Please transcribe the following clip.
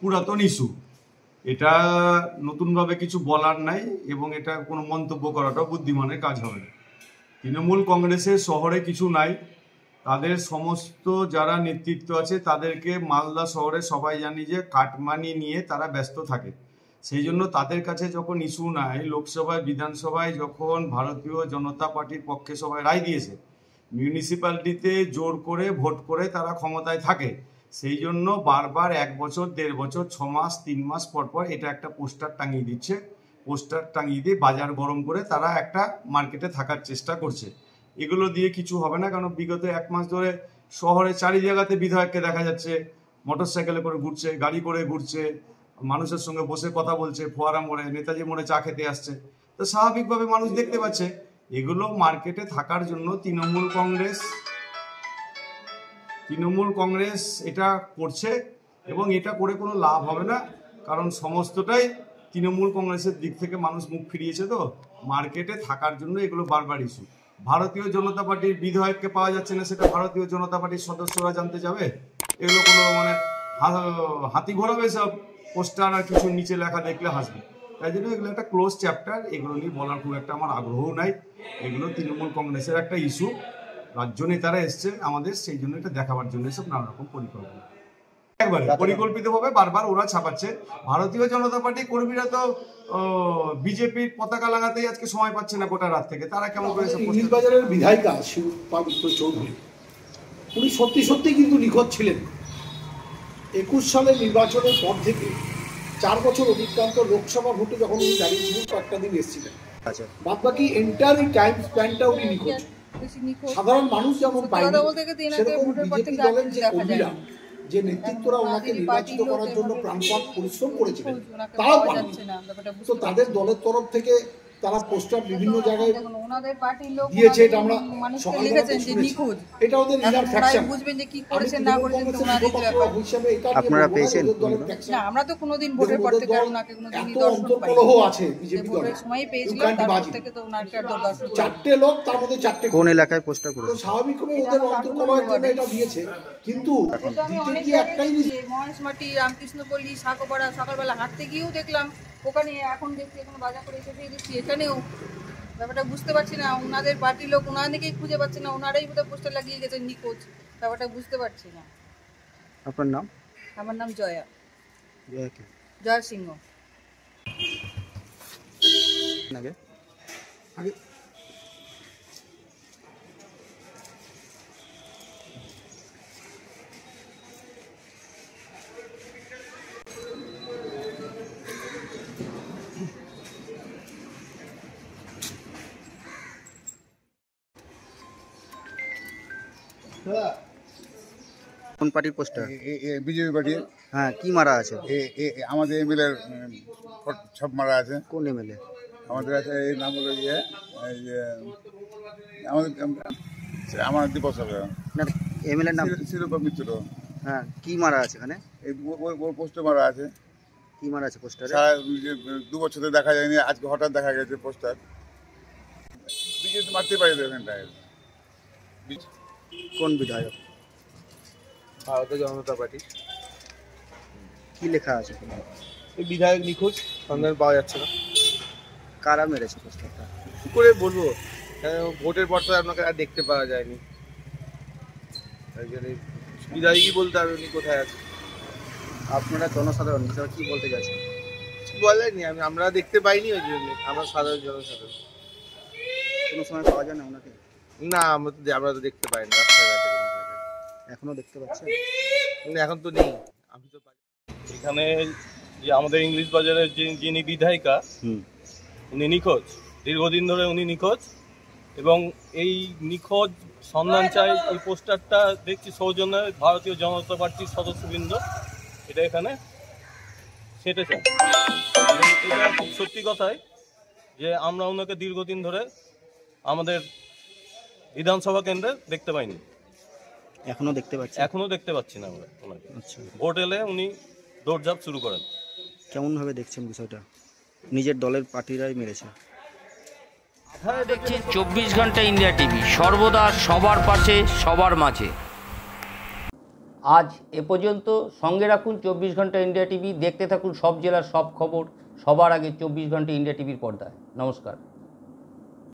পুরাতন ইস্যু, এটা নতুনভাবে কিছু বলার নাই এবং এটা কোনো মন্তব্য করাটাও বুদ্ধিমানের কাজ হবে না। তৃণমূল কংগ্রেসের শহরে কিছু নাই, তাদের সমস্ত যারা নেতৃত্ব আছে তাদেরকে মালদা শহরে সবাই জানি যে কাটমানি নিয়ে তারা ব্যস্ত থাকে। সেই জন্য তাদের কাছে যখন ইস্যু নাই, লোকসভায় বিধানসভায় যখন ভারতীয় জনতা পার্টির পক্ষে সবাই রায় দিয়েছে, মিউনিসিপ্যালিটিতে জোর করে ভোট করে তারা ক্ষমতায় থাকে, সেই জন্য বারবার 1 বছর 1.5 বছর 6 মাস 3 মাস পর পর এটা একটা পোস্টার টাঙিয়ে দিচ্ছে। পোস্টার টাঙিয়ে দিয়ে বাজার গরম করে তারা একটা মার্কেটে থাকার চেষ্টা করছে। এগুলো দিয়ে কিছু হবে না, কারণ বিগত 1 মাস ধরে শহরে চারি জায়গাতে বিধায়ককে দেখা যাচ্ছে মোটর সাইকেলে করে ঘুরছে, গাড়ি করে ঘুরছে, মানুষের সঙ্গে বসে কথা বলছে, ফোয়ারা মোড়ে নেতাজি মোড়ে চা খেতে আসছে। তো স্বাভাবিকভাবে মানুষ দেখতে পাচ্ছে এগুলো মার্কেটে থাকার জন্য তৃণমূল কংগ্রেস এটা করছে এবং এটা করে কোনো লাভ হবে না, কারণ সমস্তটাই তৃণমূল কংগ্রেসের দিক থেকে মানুষ মুখ ফিরিয়েছে। তো মার্কেটে থাকার জন্য এগুলো বারবার ইস্যু। ভারতীয় জনতা পার্টির বিধায়ককে পাওয়া যাচ্ছে না, সেটা ভারতীয় জনতা পার্টির সদস্যরা জানতে যাবে? এগুলো কোনো মানে হাতি ঘোরাবে সব পোস্টার আর কিছু নিচে লেখা দেখলে হাসবে। তাই জন্য এগুলো একটা ক্লোজ চ্যাপ্টার, এগুলো নিয়ে বলার খুব একটা আমার আগ্রহও নাই। এগুলো তৃণমূল কংগ্রেসের একটা ইস্যু, রাজ্য নেতারা এসছে আমাদের, সেই জন্য এটা দেখাবার জন্য সব নানা রকম পরিকল্পনা একবারে পরিকল্পিতভাবে বারবার ওরা ছাপাচ্ছে। ভারতীয় জনতা পার্টি কর্মীরা তো বিজেপির পতাকা লাগাতেই আজকে সময় পাচ্ছে না গোটা রাত থেকে। তারা কেমন করে ইংলিশ বাজারের বিধায়িকা শিল্পা মিত্র চৌধুরী, উনি সত্যি সত্যি কিন্তু নিখোঁজ ছিলেন। 21 সালের নির্বাচনের পর থেকে 4 বছর অতিক্রান্ত লোকসভা ভোটে যখন উনি দাঁড়িয়েছিলেন কয়েকটা দিন এসেছিলেন, বাদ বাকি এন্টার টাইম স্প্যানটা উনি নিখোঁজ। সাধারণ মানুষ যেমন পায়নি, সেরকম বিজেপি দলের যে কর্মীরা, যে নেতৃত্বরা ওনাকে নির্বাচিত করার জন্য প্রাণপণ পরিশ্রম করেছিলেন, তারাও পাননি। তো তাদের দলের তরফ থেকে তারা পোস্টার বিভিন্ন জায়গায় দিয়েছে, এটা আমরা এটা ওদের ইনার ফ্যাকশন। আপনারা পেয়েছেন না? আমরা তো কোনোদিন ভোটের পর থেকে ওনাকে কোনোদিন দর্শন পাইনি। কলহ আছে বিজেপি দলের সময় পেয়েছিলাম, তারপর থেকে তো ওনাকে আর দর্শন। 4টে লোক, তার মধ্যে 4টে কোন এলাকায় পোস্টার করেছে? স্বাভাবিকভাবে ওদের অন্তর্কলহের জন্য এটা দিয়েছে, কিন্তু দিতে কি একটাই মহেশমাটি, রামকৃষ্ণপল্লী, সাকোপাড়া সকালবেলা হাঁটতে গিয়েও দেখলাম ওখানে, এখন দেখছি এখন বাজার করে এসে দেখছি এখানেও। ব্যাপারটা বুঝতে পারছি না, ওনাদের পার্টির লোক ওনাদেরকেই খুঁজে পাচ্ছে না, ওনারাই বোধহয় পোস্টার লাগিয়ে গেছেন নিখোঁজ। ব্যাপারটা বুঝতে পারছি না। আপনার নাম? আমার নাম জয়া, জয়া সিংহ। কোন পার্টির পোস্টার? BJP party. হ্যাঁ, কি মারা আছে? আমাদের এমএলএ সব মারা আছে। কোন এমএলএ? আমাদের আছে, এই নাম হলো আমার দীপক সরকার। এমএলএ নাম শিল্পা মিত্র। হ্যাঁ, কি মারা আছে এখানে? ওই পোস্টার মারা আছে। কি মারা আছে পোস্টারে? 2 বছর দেখা যায়নি, আজকে হঠাৎ দেখা গেছে পোস্টার। বিজেপি মারতে পারি তো এখানটায়। কোন বিধায়ক? ভারতীয় জনতা পার্টি। কি লেখা আছে? এই বিধায়ক নিখোঁজ, সন্ধান পাওয়া যাচ্ছে না। কারা মেরেছে পোস্টারটা? কি করে বলবো, ভোটের পর তো আপনাকে আর দেখতে পাওয়া যায়নি, তাই জন্য বিধায়কই বলতে আর উনি কোথায় আছে। আপনারা জনসাধারণ হিসাবে কি বলতে চাইছেন? কিছু বলেনি, আমরা দেখতে পাইনি, ওই জন্য আমরা সাধারণ জনসাধারণ। কোনো সময় পাওয়া যায় না ওনাকে? না, আমরা তো দেখতে পাই না রাস্তাঘাটে। এখনো দেখতে পাচ্ছেন? এখন তো নেই। আমি তো এখানে যে আমাদের ইংলিশ বাজারের যিনি বিধায়িকা, উনি নিখোঁজ, দীর্ঘদিন ধরে উনি নিখোঁজ। এবং এই নিখোঁজ সন্ধান চাই, এই পোস্টারটা দেখছি সৌজন্যে ভারতীয় জনতা পার্টির সদস্যবৃন্দ এটা এখানে সেটে চায়। এটা খুব সত্যি কথাই যে আমরা ওনাকে দীর্ঘদিন ধরে আমাদের বিধানসভা কেন্দ্রে দেখতে পাইনি। এখনো দেখতে পাচ্ছি না আমরা ওনাকে। আচ্ছা, ভোট এলে উনি দৌড়ঝাঁপ শুরু করেন। কেমন ভাবে দেখছেন বিষয়টা? নিজের দলের পার্টিরাই মেরেছে। দেখছেন 24 ঘন্টা ইন্ডিয়া টিভি, সর্বদা সবার পাশে, সবার মাঝে। আজ এ পর্যন্ত। সঙ্গে রাখুন 24 ঘন্টা ইন্ডিয়া টিভি, দেখতে থাকুন সব জেলার সব খবর সবার আগে 24 ঘন্টা ইন্ডিয়া টিভির পর্দায়। নমস্কার।